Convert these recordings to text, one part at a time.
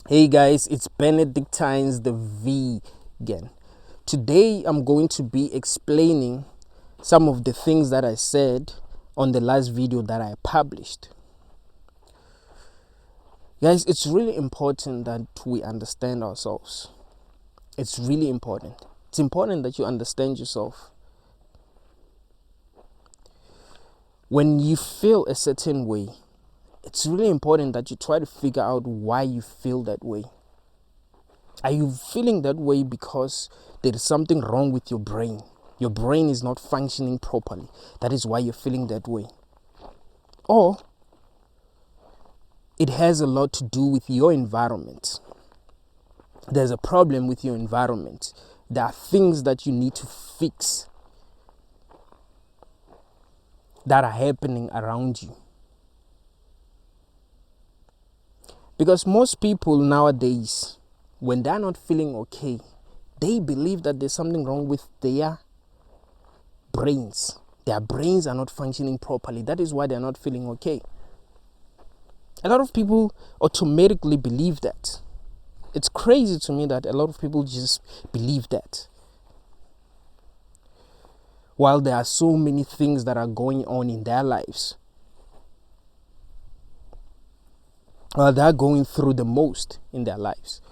Hey guys, it's Benedictines the Vegan. Today I'm going to be explaining some of the things that I said on the last video that I published. Guys, it's really important that we understand ourselves. It's really important. It's important that you understand yourself. When you feel a certain way, it's really important that you try to figure out why you feel that way. Are you feeling that way because there is something wrong with your brain? Your brain is not functioning properly. That is why you're feeling that way. Or it has a lot to do with your environment. There's a problem with your environment. There are things that you need to fix that are happening around you. Because most people nowadays, when they're not feeling okay, they believe that there's something wrong with their brains. Their brains are not functioning properly. That is why they're not feeling okay. A lot of people automatically believe that. It's crazy to me that a lot of people just believe that. While there are so many things that are going on in their lives, while they're going through the most in their lives.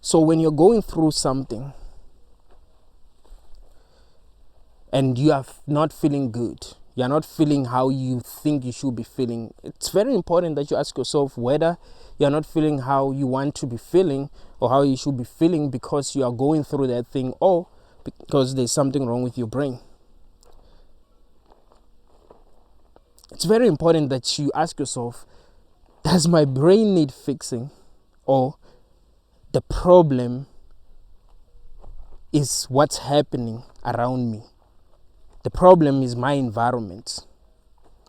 So when you're going through something and you are not feeling good, you're not feeling how you think you should be feeling, it's very important that you ask yourself whether you're not feeling how you want to be feeling or how you should be feeling because you are going through that thing or because there's something wrong with your brain. It's very important that you ask yourself, does my brain need fixing, or the problem is what's happening around me? The problem is my environment.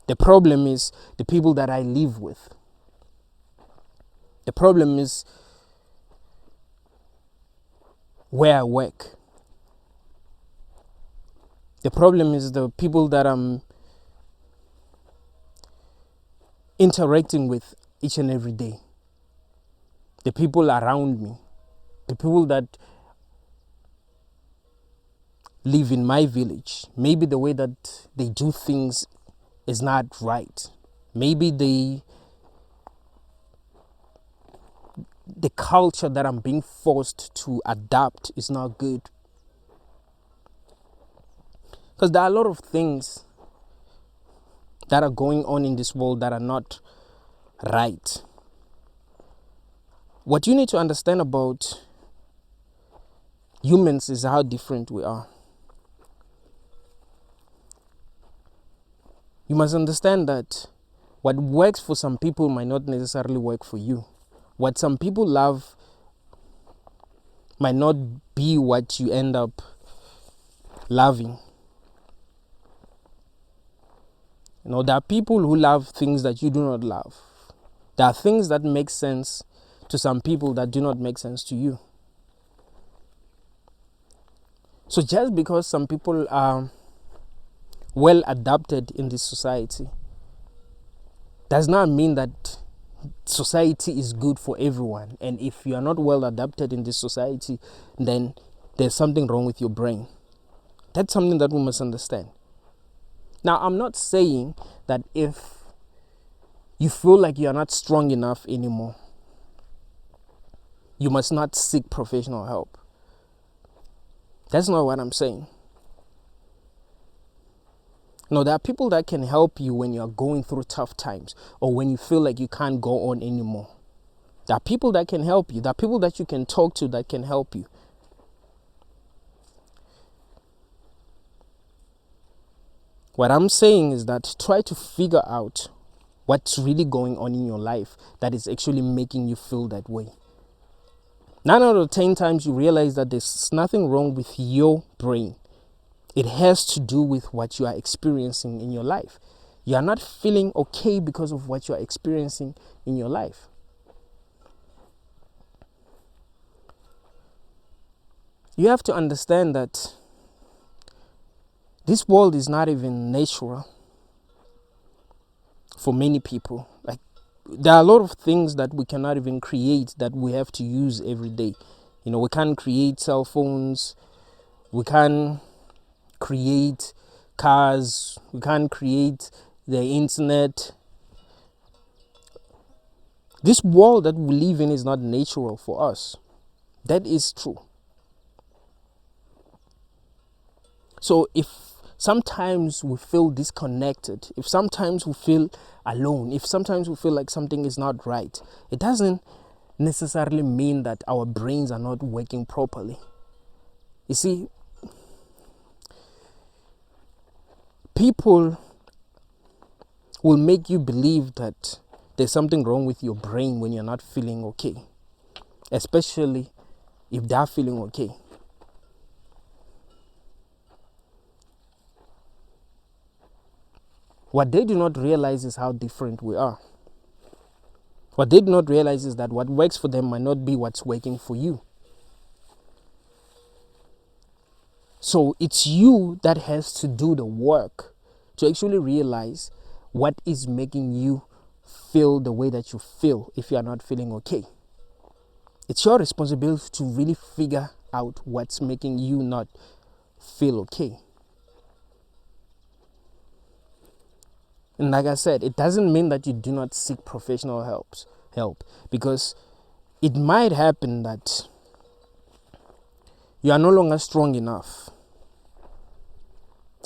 The problem is the people that I live with. The problem is where I work. The problem is the people that I'm interacting with each and every day. The people around me. The people that live in my village. Maybe the way that they do things is not right. Maybe the culture that I'm being forced to adapt is not good. Because there are a lot of things that are going on in this world that are not right. What you need to understand about humans is how different we are. You must understand that what works for some people might not necessarily work for you. What some people love might not be what you end up loving. There are people who love things that you do not love. There are things that make sense to some people that do not make sense to you. So just because some people are well adapted in this society does not mean that society is good for everyone. And if you are not well adapted in this society, then there's something wrong with your brain. That's something that we must understand. Now, I'm not saying that if you feel like you're not strong enough anymore, you must not seek professional help. That's not what I'm saying. No, there are people that can help you when you're going through tough times or when you feel like you can't go on anymore. There are people that can help you. There are people that you can talk to that can help you. What I'm saying is that try to figure out what's really going on in your life that is actually making you feel that way. 9 out of 10 times you realize that there's nothing wrong with your brain. It has to do with what you are experiencing in your life. You are not feeling okay because of what you are experiencing in your life. You have to understand that this world is not even natural. for many people. Like, there are a lot of things that we cannot even create that we have to use every day. You know, we can't create cell phones, we can't create cars, we can't create the internet. This world that we live in is not natural for us. That is true. So if sometimes we feel disconnected, if sometimes we feel alone, if sometimes we feel like something is not right, it doesn't necessarily mean that our brains are not working properly. You see, people will make you believe that there's something wrong with your brain when you're not feeling okay, especially if they're feeling okay. What they do not realize is how different we are. What they do not realize is that what works for them might not be what's working for you. So it's you that has to do the work to actually realize what is making you feel the way that you feel if you are not feeling okay. It's your responsibility to really figure out what's making you not feel okay. And like I said, it doesn't mean that you do not seek professional help, because it might happen that you are no longer strong enough.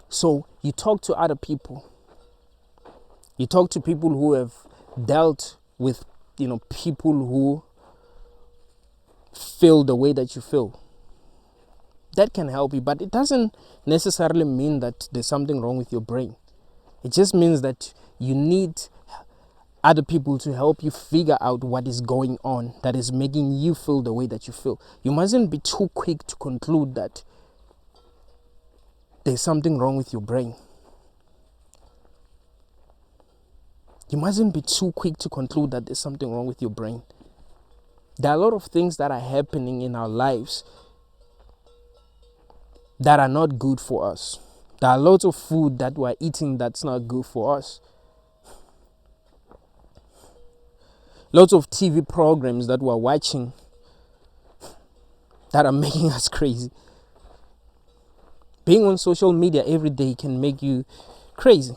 So you talk to other people. You talk to people who have dealt with, people who feel the way that you feel. That can help you, but it doesn't necessarily mean that there's something wrong with your brain. It just means that you need other people to help you figure out what is going on that is making you feel the way that you feel. You mustn't be too quick to conclude that there's something wrong with your brain. You mustn't be too quick to conclude that there's something wrong with your brain. There are a lot of things that are happening in our lives that are not good for us. There are lots of food that we're eating that's not good for us. Lots of TV programs that we're watching that are making us crazy. Being on social media every day can make you crazy.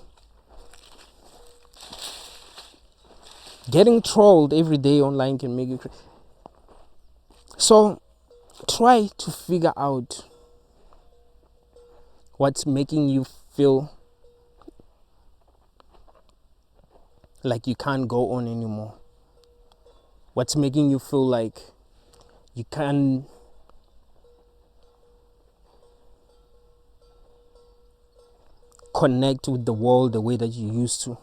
Getting trolled every day online can make you crazy. So try to figure out what's making you feel like you can't go on anymore. What's making you feel like you can't connect with the world the way that you used to.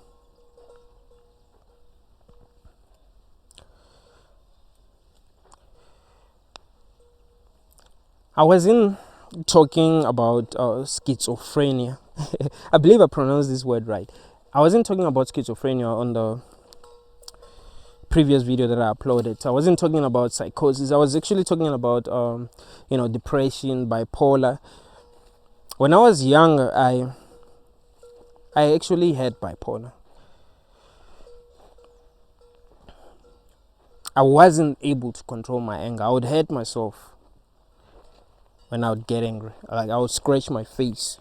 I was talking about schizophrenia. I believe I pronounced this word right. I wasn't talking about schizophrenia on the previous video that I uploaded. I wasn't talking about psychosis. I was actually talking about depression, bipolar. When I was younger, I actually had bipolar. I wasn't able to control my anger. I would hurt myself when I would get angry. Like, I would scratch my face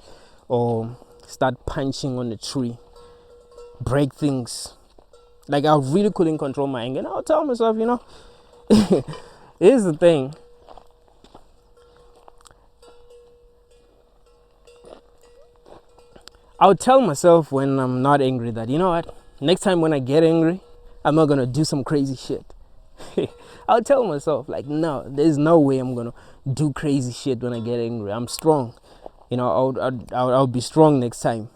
or start punching on the tree, break things. Like, I really couldn't control my anger. And I would tell myself, here's the thing. I would tell myself when I'm not angry that, next time when I get angry, I'm not going to do some crazy shit. I would tell myself, like, no, there's no way I'm going to do crazy shit when I get angry. I'm strong. I'll be strong next time.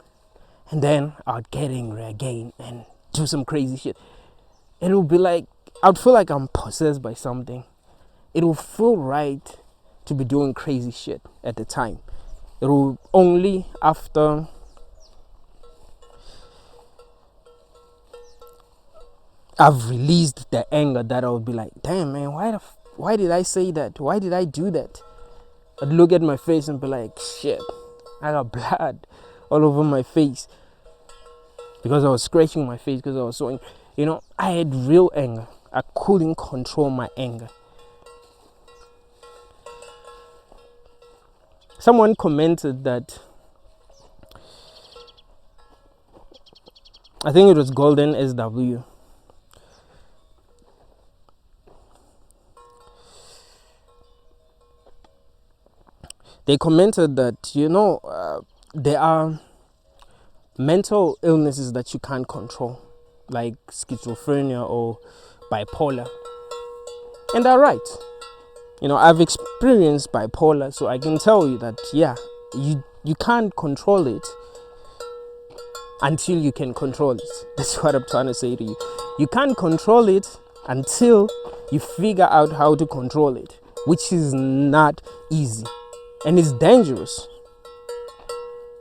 And then I'd get angry again and do some crazy shit. It will be like, I'd feel like I'm possessed by something. It will feel right to be doing crazy shit at the time. It will only after I've released the anger that I would be like, damn, man, why did I say that? Why did I do that? I'd look at my face and be like, shit, I got blood all over my face. because I was scratching my face because I was so, I had real anger. I couldn't control my anger. Someone commented that, I think it was Golden SW. They commented that, there are mental illnesses that you can't control, like schizophrenia or bipolar. And they're right. I've experienced bipolar, so I can tell you that, you can't control it until you can control it. That's what I'm trying to say to you. You can't control it until you figure out how to control it, which is not easy. And it's dangerous.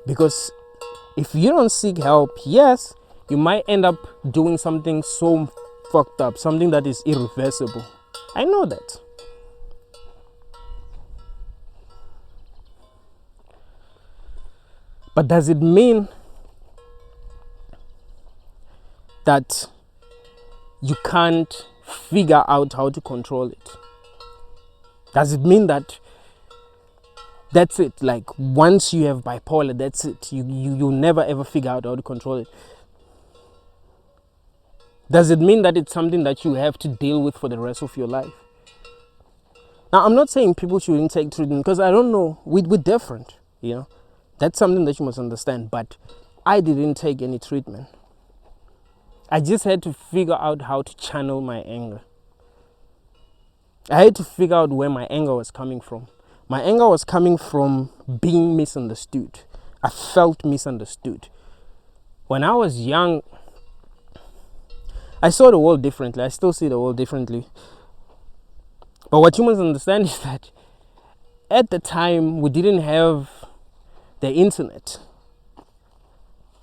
Because if you don't seek help, yes, you might end up doing something so fucked up, something that is irreversible. I know that. But does it mean that you can't figure out how to control it? Does it mean that that's it? Like, once you have bipolar, that's it. You'll never ever figure out how to control it. Does it mean that it's something that you have to deal with for the rest of your life? Now, I'm not saying people shouldn't take treatment, because I don't know. We're different, That's something that you must understand. But I didn't take any treatment. I just had to figure out how to channel my anger. I had to figure out where my anger was coming from. My anger was coming from being misunderstood. I felt misunderstood. When I was young, I saw the world differently. I still see the world differently. But what you must understand is that at the time, we didn't have the internet.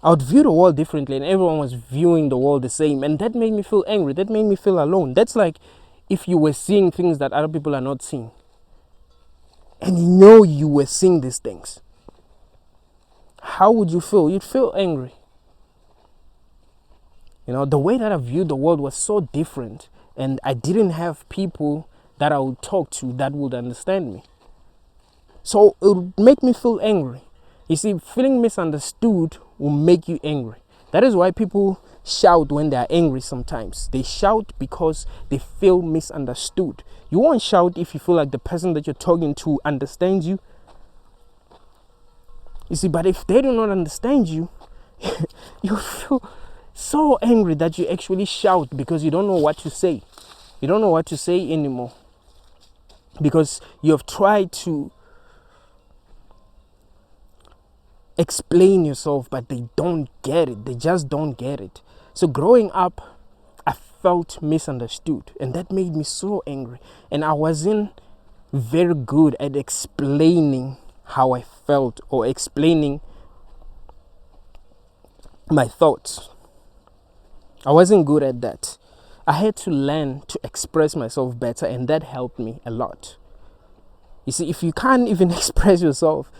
I would view the world differently, and everyone was viewing the world the same. And that made me feel angry. That made me feel alone. That's like if you were seeing things that other people are not seeing. And you were seeing these things. How would you feel? You'd feel angry. The way that I viewed the world was so different. And I didn't have people that I would talk to that would understand me. So it would make me feel angry. You see, feeling misunderstood will make you angry. That is why people shout when they are angry sometimes. They shout because they feel misunderstood. You won't shout if you feel like the person that you're talking to understands you. You see, but if they do not understand you, you feel so angry that you actually shout because you don't know what to say. You don't know what to say anymore. Because you have tried to explain yourself, but they don't get it. They just don't get it. So growing up, I felt misunderstood, and that made me so angry. And I wasn't very good at explaining how I felt or explaining my thoughts. I wasn't good at that. I had to learn to express myself better, and that helped me a lot. You see, if you can't even express yourself,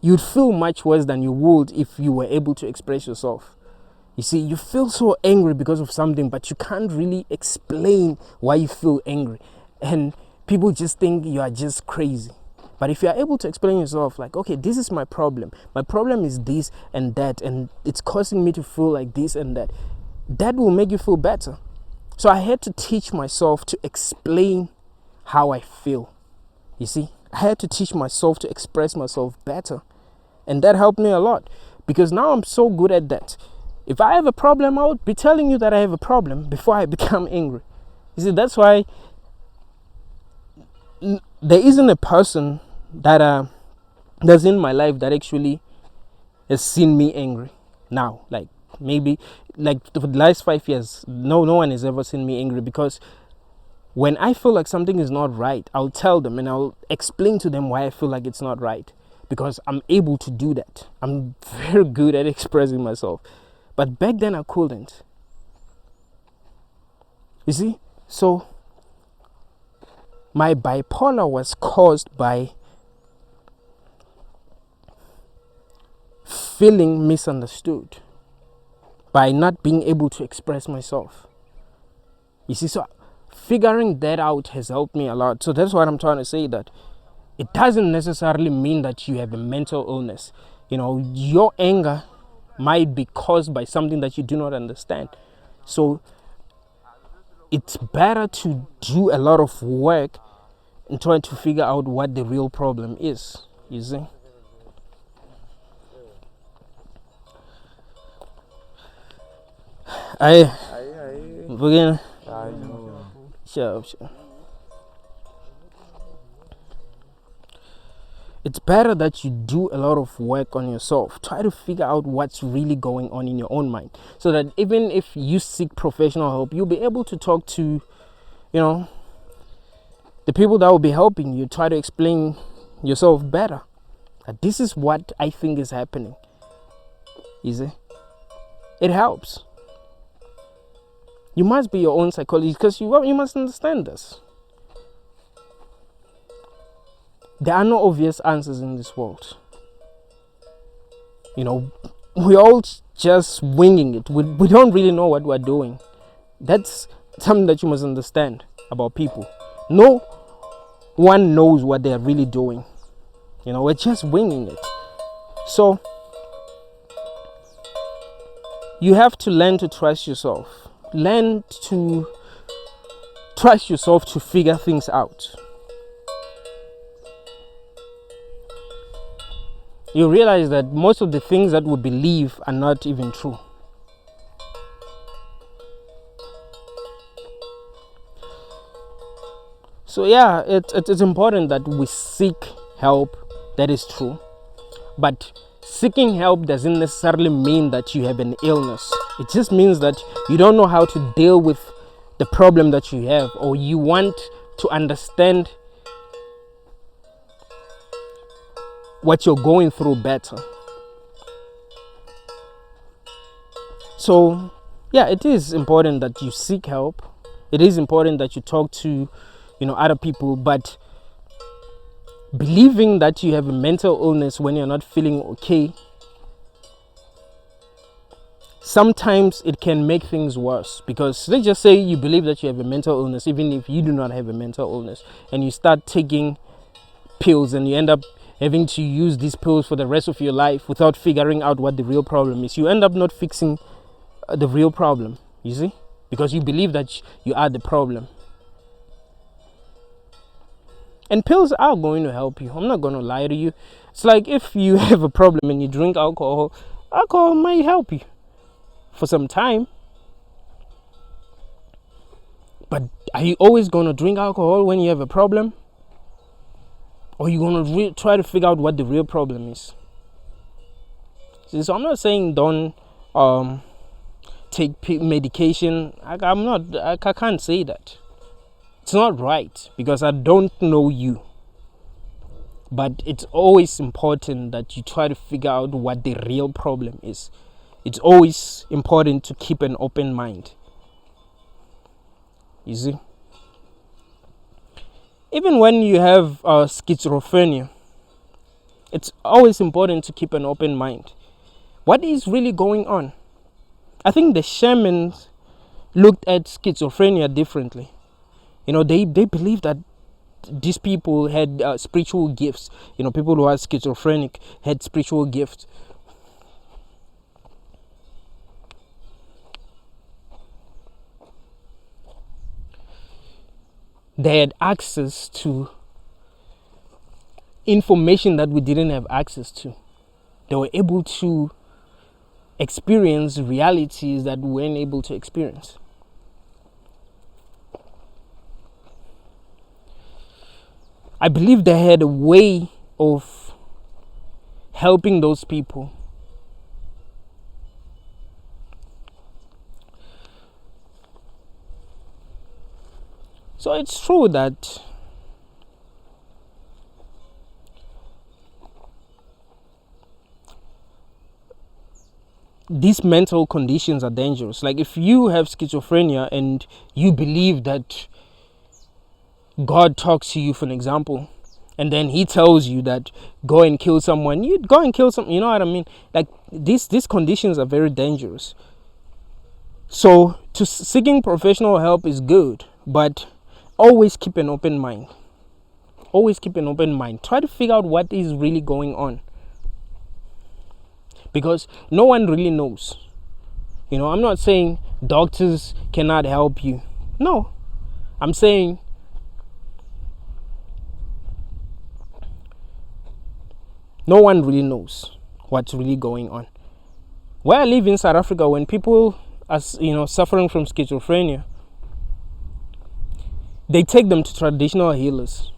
you'd feel much worse than you would if you were able to express yourself. You see, you feel so angry because of something, but you can't really explain why you feel angry. And people just think you are just crazy. But if you are able to explain yourself, like, okay, this is my problem. My problem is this and that, and it's causing me to feel like this and that. That will make you feel better. So I had to teach myself to explain how I feel. You see, I had to teach myself to express myself better. And that helped me a lot, because now I'm so good at that. If I have a problem, I would be telling you that I have a problem before I become angry. You see, that's why there isn't a person that's in my life that actually has seen me angry now. Like, maybe like for the last 5 years, no one has ever seen me angry, because when I feel like something is not right, I'll tell them and I'll explain to them why I feel like it's not right, because I'm able to do that. I'm very good at expressing myself. But back then I couldn't. You see? So my bipolar was caused by feeling misunderstood. by not being able to express myself. You see, so figuring that out has helped me a lot. So that's what I'm trying to say, that it doesn't necessarily mean that you have a mental illness. You know, your anger might be caused by something that you do not understand. So it's better to do a lot of work in trying to figure out what the real problem is, you see. I begin. Sure. It's better that you do a lot of work on yourself. Try to figure out what's really going on in your own mind, so that even if you seek professional help, you'll be able to talk to, the people that will be helping you. Try to explain yourself better. This is what I think is happening. Easy. It helps. You must be your own psychologist, because you must understand this. There are no obvious answers in this world. We're all just winging it. We don't really know what we're doing. That's something that you must understand about people. No one knows what they're really doing. We're just winging it. So you have to learn to trust yourself. Learn to trust yourself to figure things out. You realize that most of the things that we believe are not even true. So yeah, it's important that we seek help. That is true. But seeking help doesn't necessarily mean that you have an illness. It just means that you don't know how to deal with the problem that you have, or you want to understand what you're going through better. So yeah, it is important that you seek help. It is important that you talk to other people, but believing that you have a mental illness when you're not feeling okay, sometimes it can make things worse. Because let's just say you believe that you have a mental illness, even if you do not have a mental illness, and you start taking pills and you end up having to use these pills for the rest of your life without figuring out what the real problem is. You end up not fixing the real problem, you see, because you believe that you are the problem. And pills are going to help you. I'm not going to lie to you. It's like if you have a problem and you drink alcohol, alcohol might help you for some time. But are you always going to drink alcohol when you have a problem? Or are you going to try to figure out what the real problem is? See, so I'm not saying don't take medication. I can't say that. It's not right, because I don't know you. But it's always important that you try to figure out what the real problem is. It's always important to keep an open mind. You see? Even when you have schizophrenia, it's always important to keep an open mind. What is really going on? I think the shamans looked at schizophrenia differently. They believe that these people had spiritual gifts. People who are schizophrenic had spiritual gifts. They had access to information that we didn't have access to. They were able to experience realities that we weren't able to experience. I believe they had a way of helping those people. So it's true that these mental conditions are dangerous. Like if you have schizophrenia and you believe that God talks to you, for an example, and then he tells you that go and kill someone, you go and kill someone. You know what I mean? Like these conditions are very dangerous. So seeking professional help is good, but always keep an open mind. Always keep an open mind. Try to figure out what is really going on, because no one really knows. I'm not saying doctors cannot help you. No, I'm saying no one really knows what's really going on. Where I live in South Africa, when people are suffering from schizophrenia, they take them to traditional healers.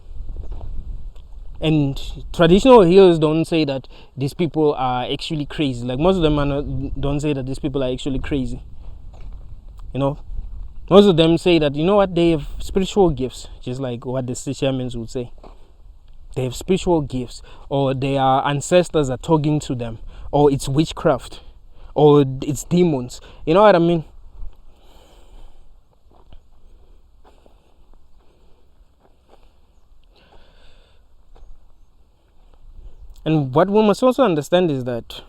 And traditional healers don't say that these people are actually crazy. Like, most of them don't say that these people are actually crazy. Most of them say that, they have spiritual gifts, just like what the shamans would say. They have spiritual gifts, or their ancestors are talking to them, or it's witchcraft, or it's demons. You know what I mean? And what we must also understand is that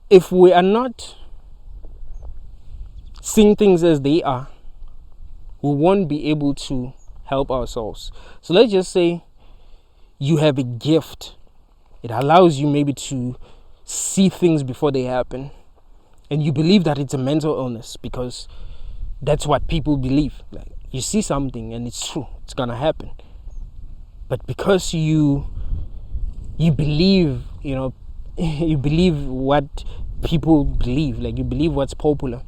if we are not seeing things as they are, we won't be able to help ourselves. So let's just say you have a gift. It allows you maybe to see things before they happen. And you believe that it's a mental illness because that's what people believe. Like, you see something and it's true, it's gonna happen. But because you believe, you believe what people believe, like you believe what's popular.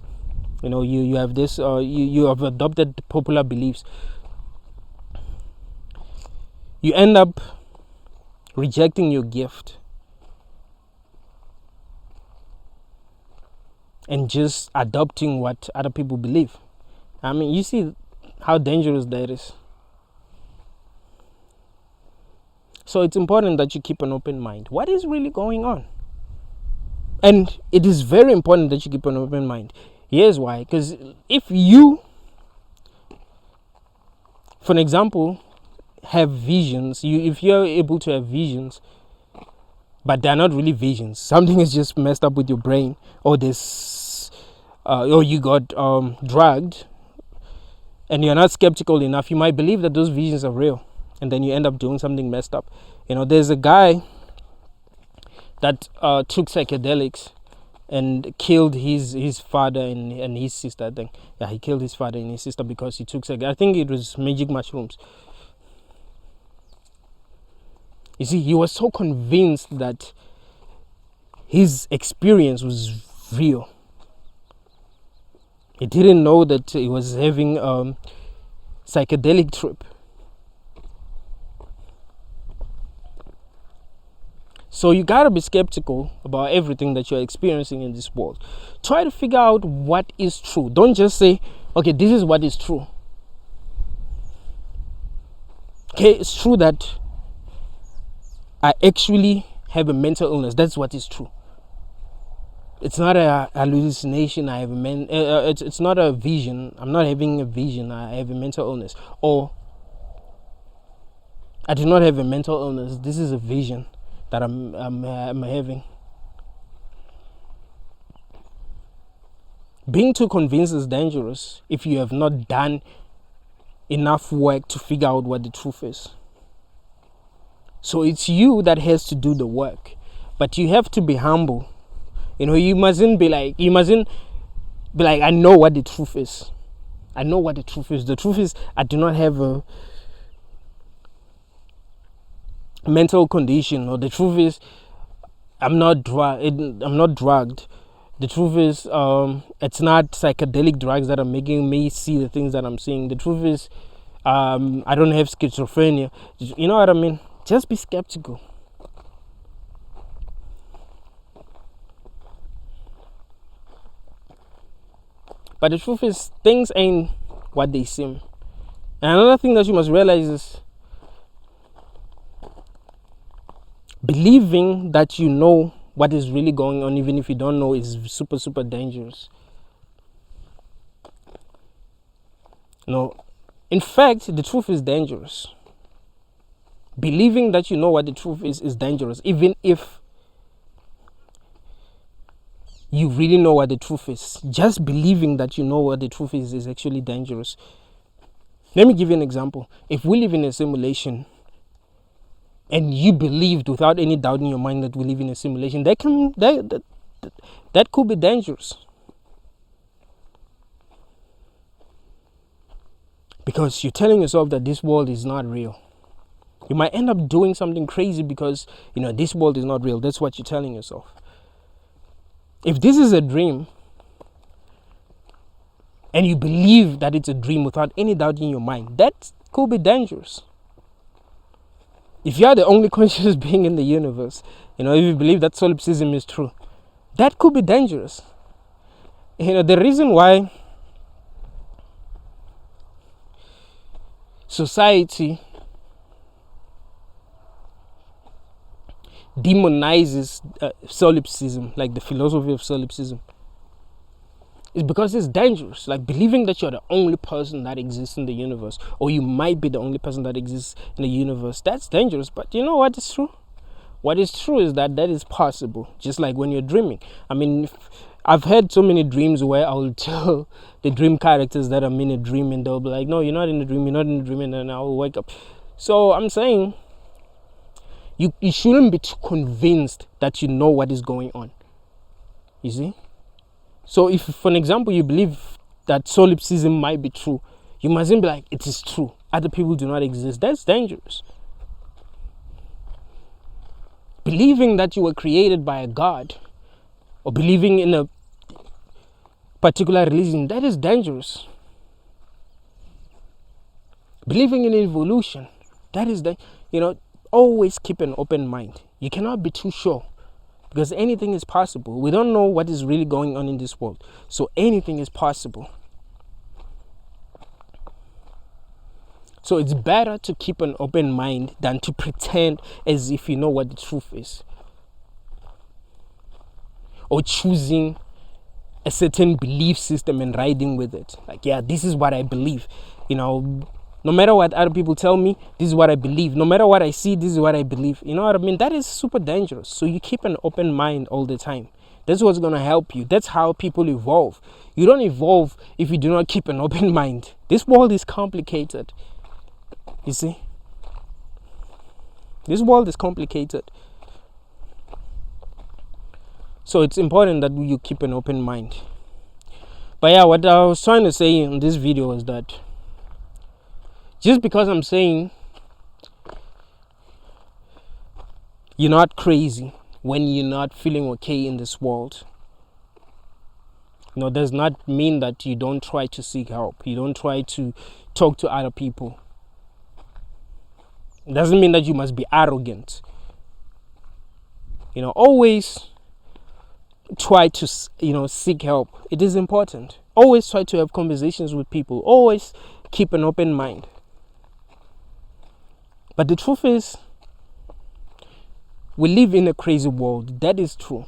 You have this, you have adopted popular beliefs. You end up rejecting your gift and just adopting what other people believe. I mean, you see how dangerous that is. So it's important that you keep an open mind. What is really going on? And it is very important that you keep an open mind. Here's why. Because if you, for an example, have visions, if you're able to have visions, but they're not really visions, something is just messed up with your brain, or or you got drugged, and you're not skeptical enough, you might believe that those visions are real, and then you end up doing something messed up. There's a guy that took psychedelics and killed his father and his sister. I think, yeah, he killed his father and his sister because he took I think it was magic mushrooms. You see, he was so convinced that his experience was real. He didn't know that he was having a psychedelic trip. So you gotta be skeptical about everything that you're experiencing in this world. Try to figure out what is true. Don't just say, okay, this is what is true. Okay, it's true that I actually have a mental illness. That's what is true. It's not a hallucination. I have it's not a vision. I'm not having a vision. I have a mental illness. Or I do not have a mental illness. This is a vision that I'm having. Being too convinced is dangerous if you have not done enough work to figure out what the truth is. So it's you that has to do the work, but you have to be humble. You mustn't be like, I know what the truth is. I know what the truth is. The truth is, I do not have a mental condition, or the truth is, I'm not drugged. The truth is, it's not psychedelic drugs that are making me see the things that I'm seeing. The truth is, I don't have schizophrenia. You know what I mean? Just be skeptical. But the truth is, things ain't what they seem. And another thing that you must realize is, believing that you know what is really going on, even if you don't know, is super, super dangerous. In fact, the truth is dangerous. Believing that you know what the truth is dangerous, even if you really know what the truth is. Just believing that you know what the truth is actually dangerous. Let me give you an example. If we live in a simulation and you believed without any doubt in your mind that we live in a simulation, that could be dangerous. Because you're telling yourself that this world is not real. You might end up doing something crazy because, this world is not real. That's what you're telling yourself. If this is a dream, and you believe that it's a dream without any doubt in your mind, that could be dangerous. If you are the only conscious being in the universe, if you believe that solipsism is true, that could be dangerous. The reason why society demonizes solipsism, like the philosophy of solipsism, is because it's dangerous. Like believing that you're the only person that exists in the universe, or you might be the only person that exists in the universe, that's dangerous. But you know what is true? What is true is that is possible, just like when you're dreaming. I mean, I've had so many dreams where I will tell the dream characters that I'm in a dream, and they'll be like, no, you're not in a dream, you're not in a dream, and then I'll wake up. So I'm saying, you shouldn't be too convinced that you know what is going on. You see? So if, for an example, you believe that solipsism might be true, you mustn't be like, it is true, other people do not exist. That's dangerous. Believing that you were created by a god, or believing in a particular religion, that is dangerous. Believing in evolution, that is always keep an open mind. You cannot be too sure, because anything is possible. We don't know what is really going on in this world, so anything is possible. So it's better to keep an open mind than to pretend as if you know what the truth is, or choosing a certain belief system and riding with it. Like, yeah, this is what I believe. No matter what other people tell me, this is what I believe. No matter what I see, this is what I believe. You know what I mean? That is super dangerous. So you keep an open mind all the time. That's what's going to help you. That's how people evolve. You don't evolve if you do not keep an open mind. This world is complicated. You see? This world is complicated. So it's important that you keep an open mind. But yeah, what I was trying to say in this video is that just because I'm saying you're not crazy when you're not feeling okay in this world, does not mean that you don't try to seek help. You don't try to talk to other people. It doesn't mean that you must be arrogant. Always try to seek help. It is important. Always try to have conversations with people. Always keep an open mind. But the truth is, we live in a crazy world. That is true.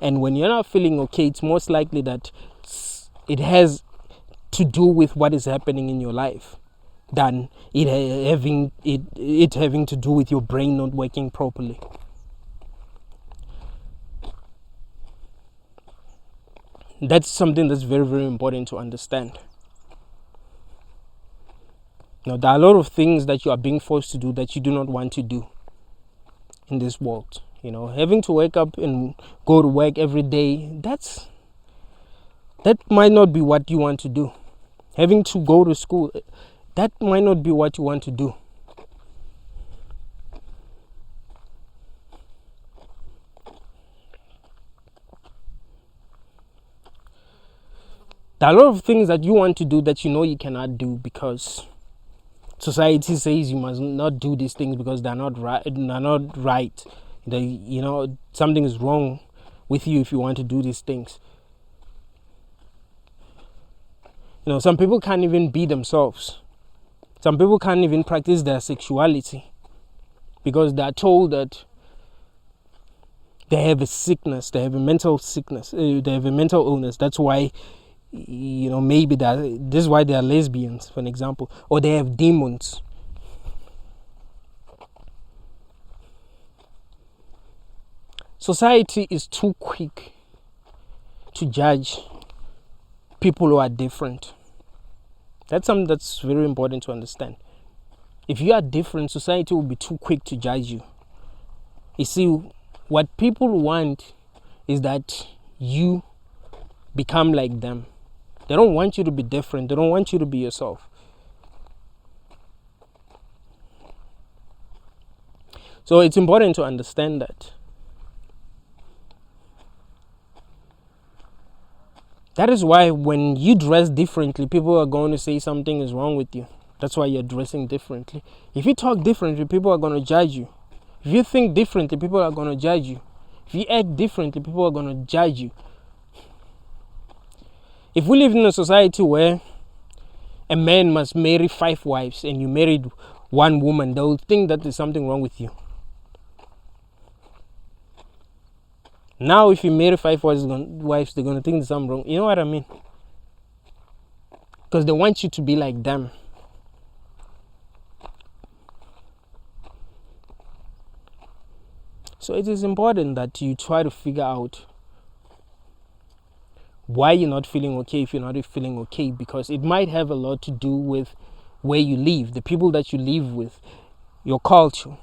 And when you're not feeling okay, it's most likely that it has to do with what is happening in your life than it having to do with your brain not working properly. That's something that's very, very important to understand. Now, there are a lot of things that you are being forced to do that you do not want to do in this world. Having to wake up and go to work every day, that might not be what you want to do. Having to go to school, that might not be what you want to do. There are a lot of things that you want to do that you cannot do because society says you must not do these things because they're not right. Something is wrong with you if you want to do these things. Some people can't even be themselves. Some people can't even practice their sexuality because they're told that they have a sickness, they have a mental sickness, they have a mental illness. That's why, maybe this is why they are lesbians, for an example, or they have demons. Society is too quick to judge people who are different. That's something that's very important to understand. If you are different, society will be too quick to judge you. You see, what people want is that you become like them. They don't want you to be different. They don't want you to be yourself. So it's important to understand that. That is why when you dress differently, people are going to say something is wrong with you. That's why you're dressing differently. If you talk differently, people are going to judge you. If you think differently, people are going to judge you. If you act differently, people are going to judge you. If we live in a society where a man must marry 5 wives and you married one woman, they will think that there's something wrong with you. Now, if you marry 5 wives, they're going to think there's something wrong. You know what I mean? Because they want you to be like them. So it is important that you try to figure out why you're not feeling okay if you're not feeling okay, because it might have a lot to do with where you live, the people that you live with, your culture,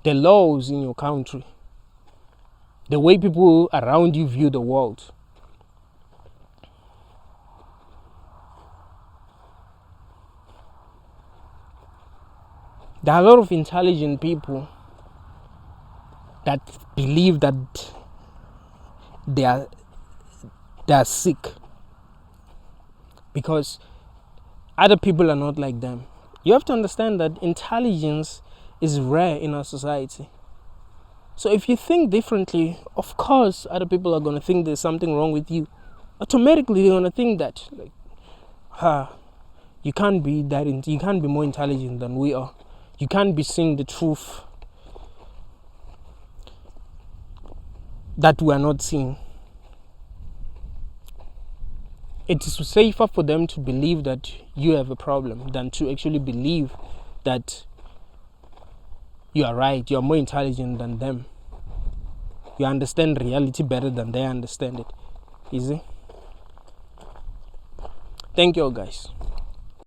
the laws in your country, the way people around you view the world. There are a lot of intelligent people that believe that they are sick because other people are not like them. You have to understand that intelligence is rare in our society. So if you think differently, of course other people are going to think there's something wrong with you. Automatically they're going to think that, like, you can't be you can't be more intelligent than we are. You can't be seeing the truth that we are not seeing. It is safer for them to believe that you have a problem than to actually believe that you are right, you are more intelligent than them. You understand reality better than they understand it. Easy. Thank you all, guys.